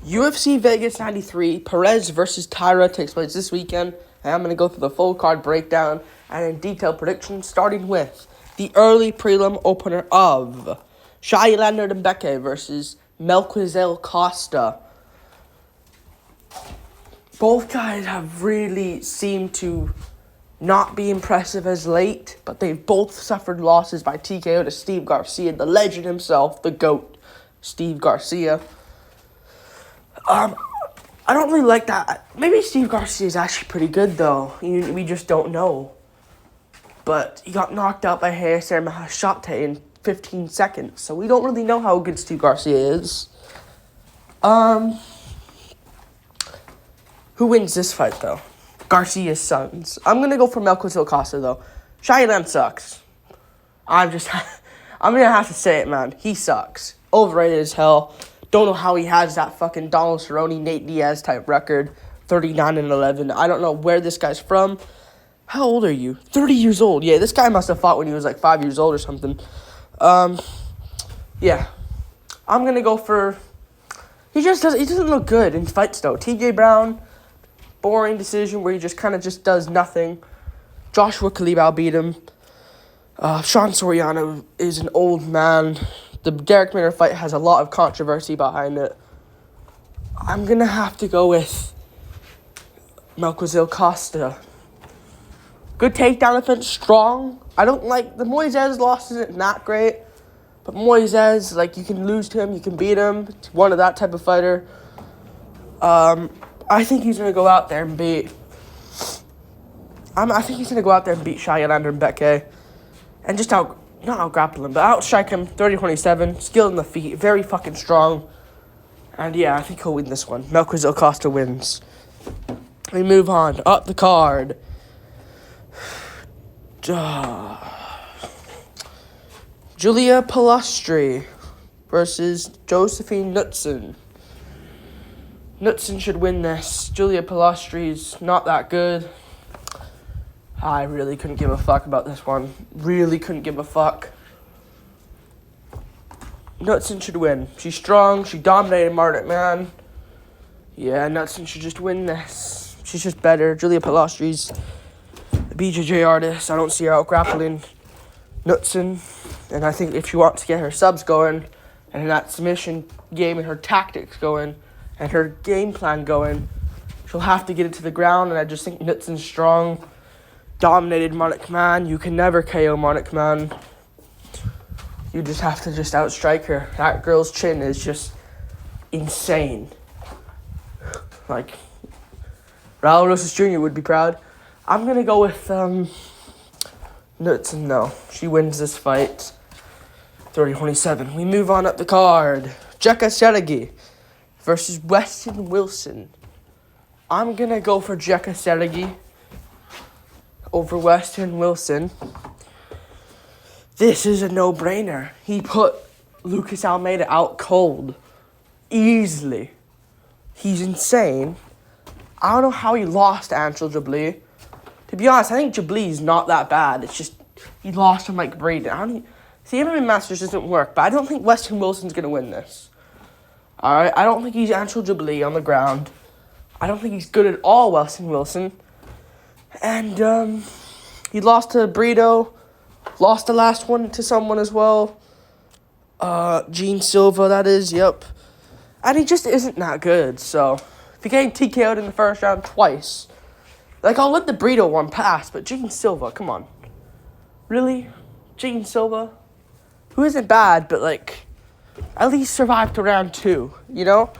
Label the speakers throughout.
Speaker 1: UFC Vegas 93, Perez versus Taira takes place this weekend, and I'm going to go through the full card breakdown and in detailed predictions, starting with the early prelim opener of Shayilander Mbeke versus Melquizel Costa. Both guys have really seemed to not be impressive as late, but they've both suffered losses by TKO to Steve Garcia, the legend himself, the GOAT, Steve Garcia. I don't really like that. Maybe Steve Garcia is actually pretty good, though. We just don't know. But he got knocked out by Hayasser Mahashate in 15 seconds, so we don't really know how good Steve Garcia is. Who wins this fight, though? Garcia's sons. I'm going to go for Melquizel Costa, though. Shayilan sucks. I'm going to have to say it, man. He sucks. Overrated as hell. Don't know how he has that fucking Donald Cerrone, Nate Diaz type record. 39-11. I don't know where this guy's from. How old are you? 30 years old. Yeah, this guy must have fought when he was like 5 years old or something. Yeah. I'm going to go for... He doesn't look good in fights, though. TJ Brown, boring decision where he just kind of just does nothing. Joshua Kalibau beat him. Sean Soriano is an old man. The Derek Miller fight has a lot of controversy behind it. I'm going to have to go with Melquizel Costa. Good takedown defense, strong. I don't like... The Moises loss isn't that great. But Moises, like, you can lose to him, you can beat him. It's one of that type of fighter. I think he's going to go out there and beat... I think he's going to go out there and beat Shayilander Mbeke. And just not out-grapple him, but outstrike him, 30-27, skill in the feet, very fucking strong. And yeah, I think he'll win this one. Melquizel Costa wins. We move on, up the card. Julia Palastri versus Josephine Knutson. Knutson should win this. Julia Palastri's not that good. I really couldn't give a fuck about this one. Really couldn't give a fuck. Knutson should win. She's strong. She dominated Martin Man. Yeah, Knutson should just win this. She's just better. Julia Palastri's a BJJ artist. I don't see her out-grappling Knutson. And I think if she wants to get her subs going, and that submission game and her tactics going, and her game plan going, she'll have to get it to the ground. And I just think Knutson's strong. Dominated Marnik Man. You can never KO Marnik Man. You just have to just outstrike her. That girl's chin is just insane. Like, Raul Rosas Jr. would be proud. I'm going to go with Knutson. No, she wins this fight. 30-27. We move on up the card. Jekka Seregi versus Weston Wilson. I'm going to go for Jekka Seregi over Weston Wilson. This is a no-brainer. He put Lucas Almeida out cold. Easily. He's insane. I don't know how he lost to Anshul Jabli. To be honest, I think Jabli's not that bad. It's just he lost to Mike Braden. See, MMA Masters doesn't work, but I don't think Weston Wilson's going to win this. Alright? I don't think he's Anshul Jabli on the ground. I don't think he's good at all, Weston Wilson. And, he lost to Brito. Lost the last one to someone as well. Gene Silva, that is, yep. And he just isn't that good, so... If you're getting TKO'd in the first round twice... Like, I'll let the Brito one pass, but Gene Silva, come on. Really? Gene Silva? Who isn't bad, but, like... At least survived to round 2, you know?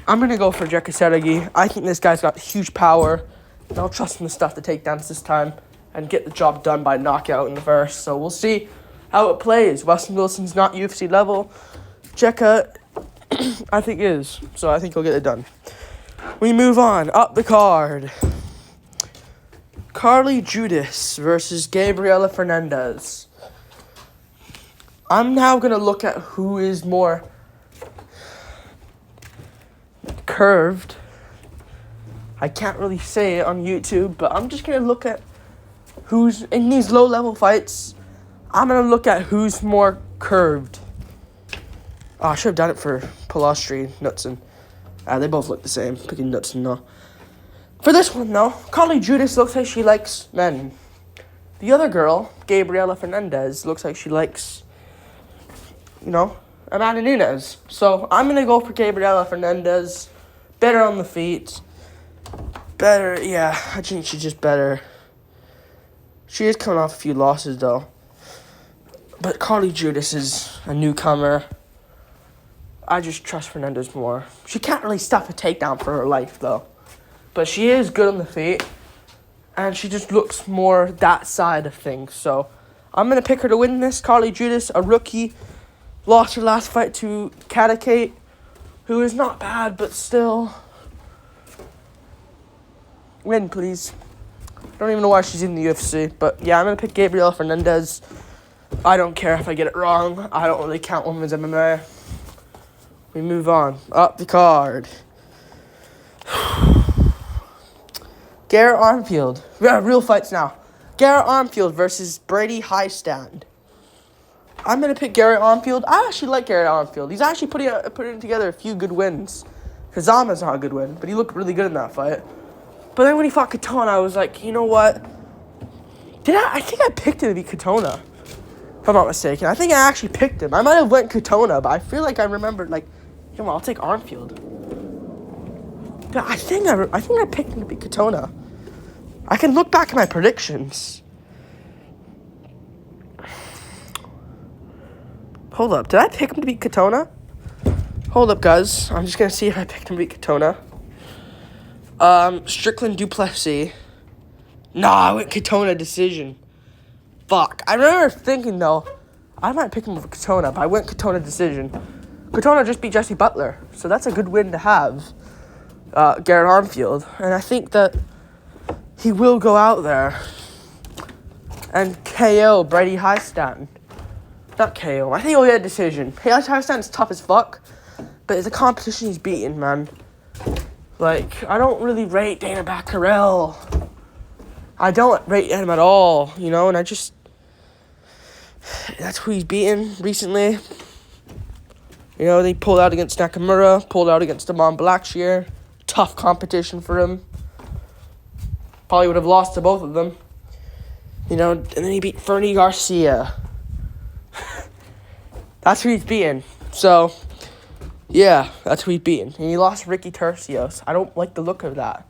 Speaker 1: I'm going to go for Jekka Seregi. I think this guy's got huge power. And I'll trust him to stuff the takedowns this time and get the job done by knockout in the first. So we'll see how it plays. Weston Wilson's not UFC level. Jekka, I think, is. So I think he'll get it done. We move on. Up the card. Carly Judas versus Gabriela Fernandez. I'm now going to look at who is more curved. I can't really say it on YouTube, but I'm just going to look at who's in these low-level fights. I'm going to look at who's more curved. Oh, I should have done it for Palastri, Knutson. They both look the same. Picking nuts and all. For this one, though, Carly Judas looks like she likes men. The other girl, Gabriela Fernandez, looks like she likes, Amanda Nunes. So I'm going to go for Gabriela Fernandez. Better on the feet. Better, yeah, I think she's just better. She is coming off a few losses, though. But Carly Judas is a newcomer. I just trust Fernandez more. She can't really stuff a takedown for her life, though. But she is good on the feet. And she just looks more that side of things. So I'm going to pick her to win this. Carly Judas, a rookie. Lost her last fight to Katakate, who is not bad, but still. Win, please. Don't even know why she's in the UFC. But yeah, I'm going to pick Gabriela Fernandez. I don't care if I get it wrong. I don't really count women's MMA. We move on. Up the card. Garrett Armfield. Real fights now. Garrett Armfield versus Brady Highstand. I'm going to pick Garrett Armfield. I actually like Garrett Armfield. He's actually putting together a few good wins. Kazama's not a good win, but he looked really good in that fight. But then when he fought Katona, I was like, you know what? I think I picked him to beat Katona. If I'm not mistaken. I think I actually picked him. I might have went Katona, but I feel like I remembered, I'll take Armfield. Yeah, I think I picked him to beat Katona. I can look back at my predictions. Hold up. Did I pick him to beat Katona? Hold up, guys. I'm just going to see if I picked him to beat Katona. Strickland Duplessis. Nah, I went Katona decision. Fuck. I remember thinking, though, I might pick him for Katona, but I went Katona decision. Katona just beat Jesse Butler, so that's a good win to have, Garrett Armfield. And I think that he will go out there and KO Brady Highstand. Not KO. I think he'll get a decision. Highstand's tough as fuck, but it's a competition he's beaten, man. I don't really rate Dana Baccarel. I don't rate him at all, and I just... That's who he's beaten recently. They pulled out against Nakamura, pulled out against Damon Blackshear. Tough competition for him. Probably would have lost to both of them. And then he beat Fernie Garcia. That's who he's beaten. So, yeah, that's who he's beaten. And he lost Ricky Tercios. I don't like the look of that.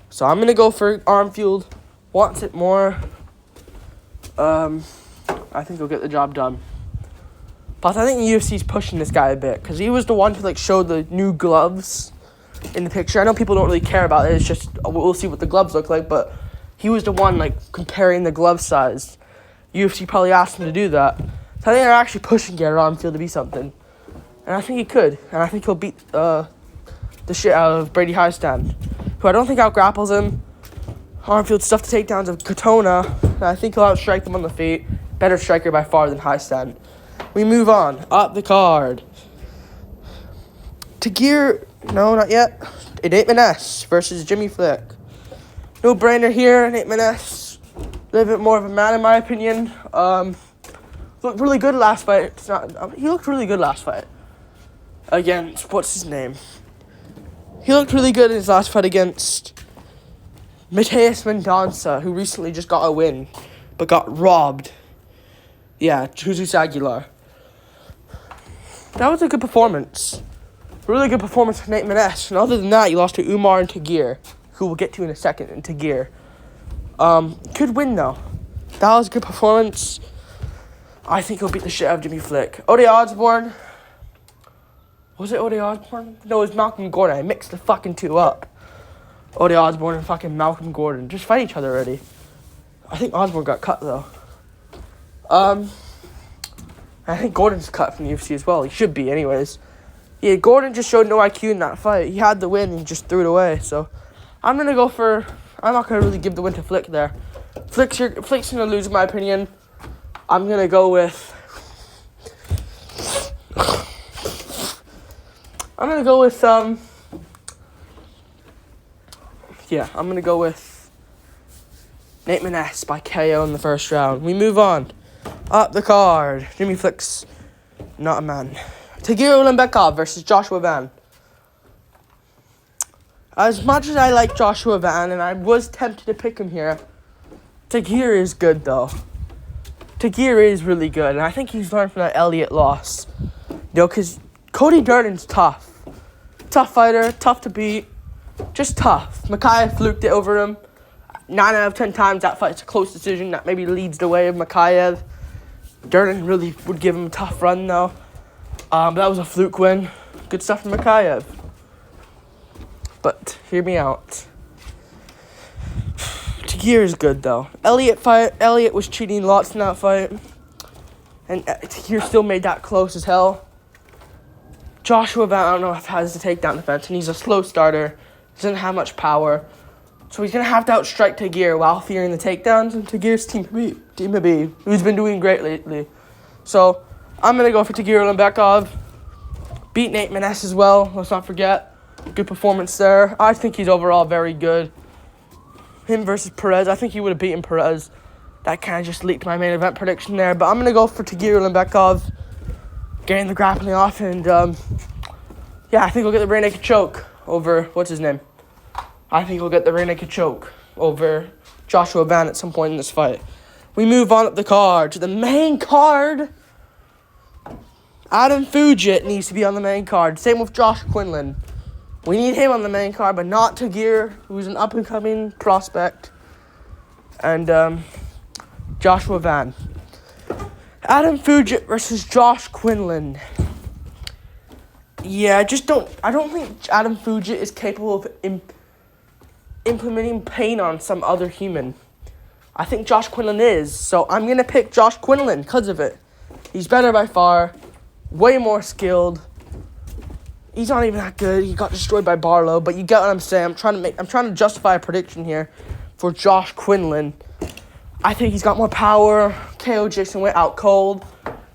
Speaker 1: So I'm going to go for Armfield. Wants it more. I think he'll get the job done. Plus, I think the UFC's pushing this guy a bit. Because he was the one to, show the new gloves in the picture. I know people don't really care about it. It's just, we'll see what the gloves look like. But he was the one, comparing the glove size. UFC probably asked him to do that. So I think they're actually pushing Garrett Armfield to be something. And I think he could. And I think he'll beat the shit out of Brady Highstand, who I don't think out-grapples him. Armfield stuffed the takedowns of Katona. And I think he'll outstrike them on the feet. Better striker by far than Highstand. We move on. Up the card. Tagir, no, not yet. Nate Maness versus Jimmy Flick. No brainer here. Nate Maness, a little bit more of a man in my opinion. Looked really good last fight. He looked really good last fight. Against, what's his name? He looked really good in his last fight against Mateus Mendonça, who recently just got a win, but got robbed. Yeah, Jesus Aguilar. That was a good performance. Really good performance from Nate Maness. And other than that, he lost to Umar and Tagir, who we'll get to in a second, and Tagir. Good win, though. That was a good performance. I think he'll beat the shit out of Jimmy Flick. Ode Osborne. Was it Ode Osborne? No, it was Malcolm Gordon. I mixed the fucking two up. Ode Osborne and fucking Malcolm Gordon. Just fight each other already. I think Osborne got cut, though. I think Gordon's cut from the UFC as well. He should be, anyways. Yeah, Gordon just showed no IQ in that fight. He had the win and just threw it away. So, I'm going to go for... I'm not going to really give the win to Flick there. Flick's going to lose, in my opinion. I'm going to go with... I'm going to go with, yeah, I'm going to go with Nate Maness by KO in the first round. We move on. Up the card. Jimmy Flick's not a man. Tagir Ulanbekov versus Joshua Van. As much as I like Joshua Van, and I was tempted to pick him here, Taira is good, though. Taira is really good, and I think he's learned from that Elliott loss. Because Cody Durden's tough. Tough fighter, tough to beat, just tough. Mikhail fluked it over him. 9 out of 10 times that fight's a close decision. That maybe leads the way of Mikhail. Durden really would give him a tough run, though. But that was a fluke win. Good stuff from Mikhail. But hear me out. Taira is good, though. Elliott was cheating lots in that fight. And Taira still made that close as hell. Joshua Van, I don't know if he has the takedown defense, and he's a slow starter. Doesn't have much power. So he's going to have to outstrike Taira while fearing the takedowns, and Taira's team to beat, who's been doing great lately. So I'm going to go for Taira Lembekov. Beat Nate Maness as well, let's not forget. Good performance there. I think he's overall very good. Him versus Perez, I think he would have beaten Perez. That kind of just leaked my main event prediction there, but I'm going to go for Taira Lembekov. Getting the grappling off, and I think we'll get the rear naked choke over, what's his name? I think we'll get the rear naked choke over Joshua Van at some point in this fight. We move on up the card to the main card. Adam Fugit needs to be on the main card. Same with Josh Quinlan. We need him on the main card, but not Taira, who's an up-and-coming prospect. And Joshua Van. Adam Fugit versus Josh Quinlan. Yeah, I don't think Adam Fugit is capable of implementing pain on some other human. I think Josh Quinlan is, so I'm going to pick Josh Quinlan because of it. He's better by far, way more skilled. He's not even that good. He got destroyed by Barlow, but you get what I'm saying. I'm trying to justify a prediction here for Josh Quinlan. I think he's got more power. KO Jason went out cold.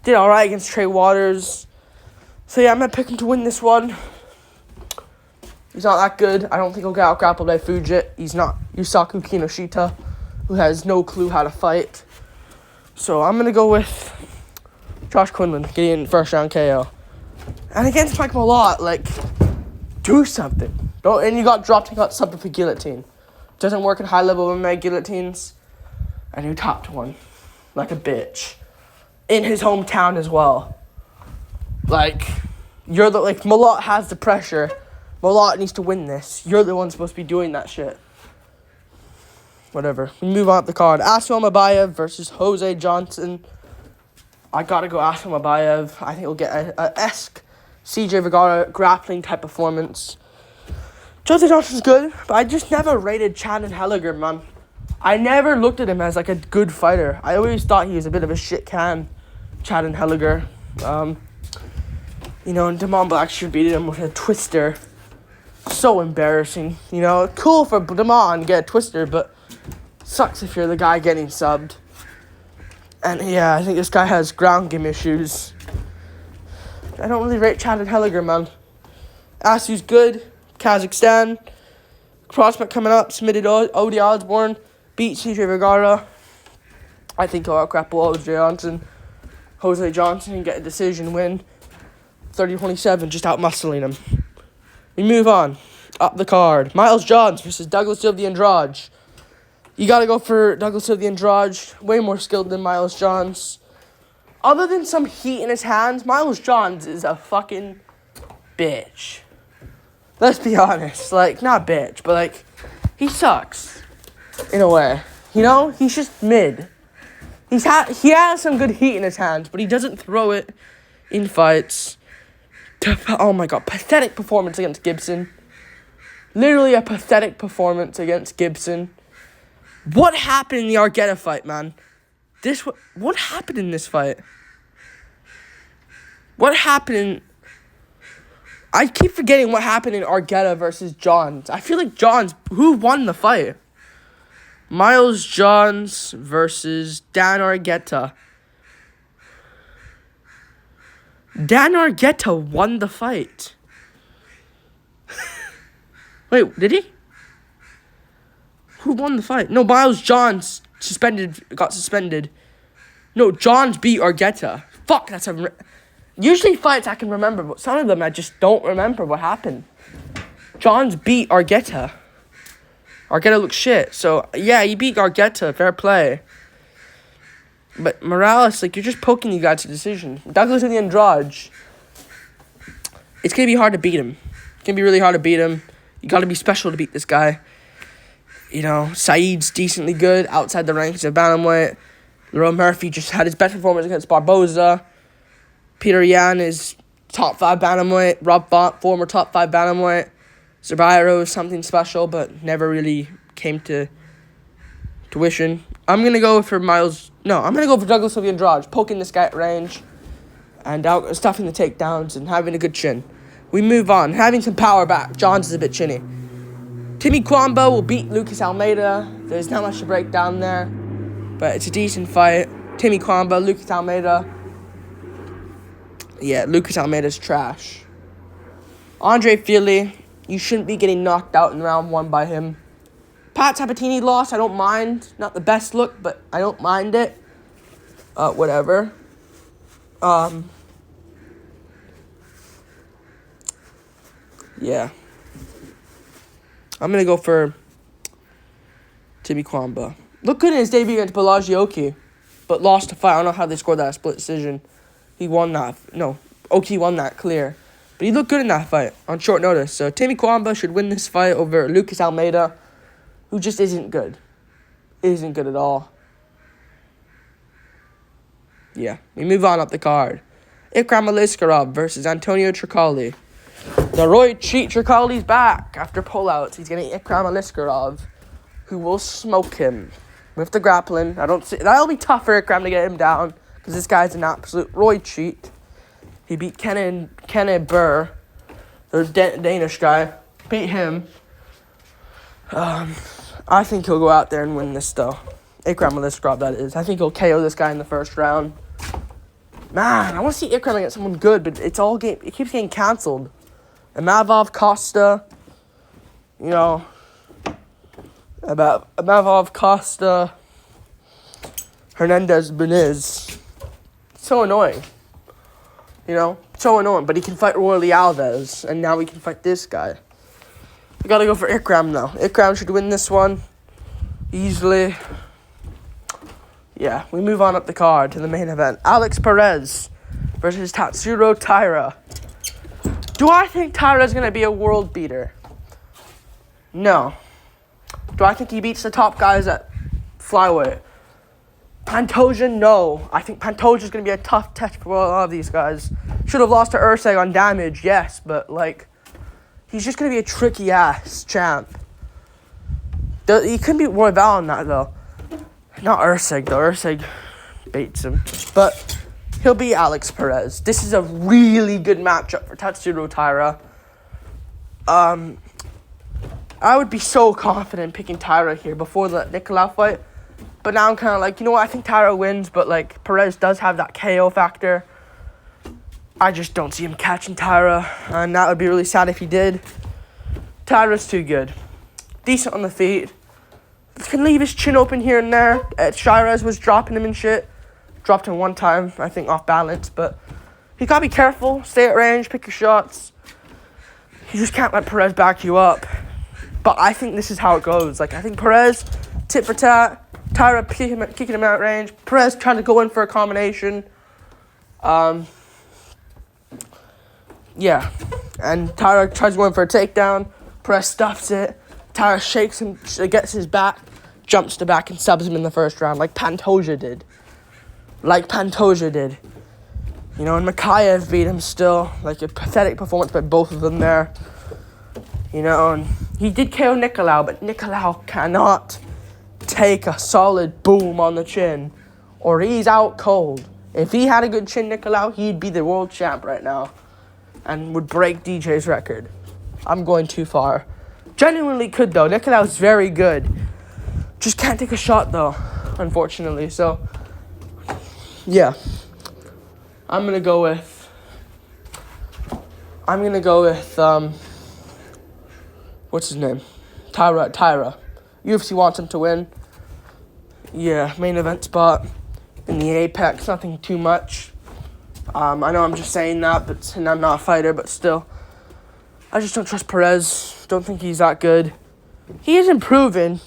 Speaker 1: Did all right against Trey Waters. So, yeah, I'm going to pick him to win this one. He's not that good. I don't think he'll get out grappled by Fugit. He's not Yusaku Kinoshita, who has no clue how to fight. So, I'm going to go with Josh Quinlan getting first round KO. And against Mike Malott, do something. And you got dropped and got subbed for guillotine. Doesn't work in high-level MMA guillotines. And you topped one like a bitch in his hometown as well. Malott has the pressure. Malott needs to win this. You're the one supposed to be doing that shit. Whatever. We move on up the card. Aslam Abayev versus Jose Johnson. I gotta go Aslam Abayev. I think we'll get a CJ Vergara grappling type performance. Jose Johnson's good, but I just never rated Chad Helliger, man. I never looked at him as a good fighter. I always thought he was a bit of a shit can, Chad Helliger. And Damon Blackshear beat him with a twister. So embarrassing. Cool for Damon to get a twister, but sucks if you're the guy getting subbed. And yeah, I think this guy has ground game issues. I don't really rate Chad Helliger, man. Asu's good. Kazakhstan. Prospect coming up. Submitted Odie Osborne. Beat CJ Vergara. I think he'll out-grapple Jose Johnson and get a decision win. 30-27, just out-muscling him. We move on. Up the card. Miles Johns versus Douglas Silva Andrade. You gotta go for Douglas Silva Andrade. Way more skilled than Miles Johns. Other than some heat in his hands, Miles Johns is a fucking bitch. Let's be honest. Not bitch, but he sucks. In a way. He's just mid. He has some good heat in his hands, but he doesn't throw it in fights. Oh my god, pathetic performance against Gibson. Literally a pathetic performance against Gibson. What happened in the Argueta fight, man? What happened in this fight? What happened I keep forgetting what happened in Argueta versus Johns. I feel like Johns, who won the fight? Miles Johns versus Dan Argueta. Dan Argueta won the fight. Wait, did he? Who won the fight? No, Miles Johns got suspended. No, Johns beat Argueta. Fuck, that's usually fights I can remember, but some of them I just don't remember what happened. Johns beat Argueta. Argueta looks shit. So, yeah, he beat Argueta. Fair play. But Morales, like, you're just poking you guys to decision. Douglas and the Andrade. It's going to be hard to beat him. It's going to be really hard to beat him. You got to be special to beat this guy. You know, Saeed's decently good outside the ranks of bantamweight. Lerone Murphy just had his best performance against Barboza. Peter Yan is top 5 bantamweight. Rob Font, former top 5 bantamweight. Zerbairo is something special, but never really came to tuition. I'm going to go for Douglas Silva Andrade, poking this guy at range and stuffing the takedowns and having a good chin. We move on, having some power back. Johns is a bit chinny. Timmy Kwamba will beat Lucas Almeida. There's not much to break down there, but it's a decent fight. Timmy Kwamba, Lucas Almeida. Yeah, Lucas Almeida's trash. Andre Fili, you shouldn't be getting knocked out in round 1 by him. Pat Sabatini lost, I don't mind. Not the best look, but I don't mind it. Whatever. Yeah. I'm going to go for Timmy Kwamba. Looked good in his debut against Balaji, but lost the fight. I don't know how they scored that split decision. He won that. No, Oki won that clear. But he looked good in that fight on short notice. So Timmy Kwamba should win this fight over Lucas Almeida, who just isn't good. Isn't good at all. Yeah, we move on up the card. Ikram Aliskerov versus Antonio Tricoli. The Roy Cheat Tricoli's back after pullouts. He's getting Ikram Aliskerov, who will smoke him with the grappling. That'll be tough for Ikram to get him down because this guy's an absolute Roy Cheat. He beat Kenan Burr, the Danish guy. Beat him. I think he'll go out there and win this though. Ikram Aliskerov, that is. I think he'll KO this guy in the first round. Man, I want to see Ikram against someone good, but it keeps getting canceled. Amavov Costa, you know, about Amavov Costa, Hernandez Benitez. So annoying. You know, so annoying. But he can fight Royally Alves, and now he can fight this guy. We gotta go for Ikram now. Ikram should win this one easily. Yeah, we move on up the card to the main event. Alex Perez versus Tatsuro Taira. Do I think Taira's going to be a world beater? No. Do I think he beats the top guys at flyweight? Pantoja, no. I think Pantoja's going to be a tough test for a lot of these guys. Should have lost to Urseg on damage, yes, but, like, he's just going to be a tricky-ass champ. He couldn't beat Roy Val on that, though. Not Urseg, though. Urseg baits him. But he'll be Alex Perez. This is a really good matchup for Tatsuro Taira. I would be so confident picking Taira here before the Nicolau fight. But now I'm kind of like, you know what? I think Taira wins, but, like, Perez does have that KO factor. I just don't see him catching Taira. And that would be really sad if he did. Taira's too good. Decent on the feet. Can leave his chin open here and there. Shirez was dropping him and shit. Dropped him one time, I think, off balance. But you gotta be careful. Stay at range. Pick your shots. You just can't let Perez back you up. But I think this is how it goes. Like, I think Perez, tit for tat. Taira kicking him out of range. Perez trying to go in for a combination. Yeah. And Taira tries to go in for a takedown. Perez stuffs it. Taira shakes him, gets his back, jumps to back, and subs him in the first round, like Pantoja did. You know, and Makayev beat him still. Like, a pathetic performance by both of them there. You know, and he did KO Nicolau, but Nicolau cannot take a solid boom on the chin, or he's out cold. If he had a good chin, Nicolau, he'd be the world champ right now and would break DJ's record. I'm going too far. Genuinely could, though. Nicolau's very good. Just can't take a shot, though, unfortunately. So, yeah. I'm going to go with, what's his name? Taira. UFC wants him to win. Yeah, main event spot in the Apex. Nothing too much. I know I'm just saying that, and I'm not a fighter, but still. I just don't trust Perez. Don't think he's that good. He is improving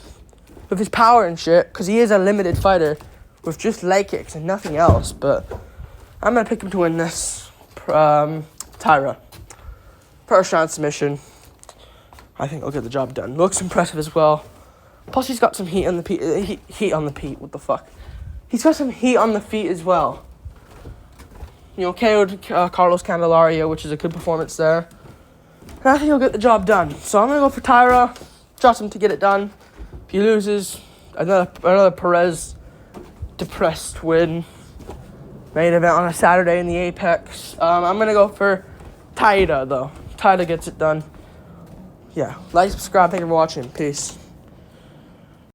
Speaker 1: with his power and shit, because he is a limited fighter with just leg kicks and nothing else. But I'm going to pick him to win this. Taira. First round submission. I think I'll get the job done. Looks impressive as well. Plus, he's got some heat on the feet. Heat on the feet. What the fuck? He's got some heat on the feet as well. You know, KO'd Carlos Candelario, which is a good performance there. And I think he'll get the job done. So I'm going to go for Taira. Trust him to get it done. If he loses, another Perez depressed win. Main event on a Saturday in the Apex. I'm going to go for Taira, though. Taira gets it done. Yeah. Like, subscribe. Thank you for watching. Peace.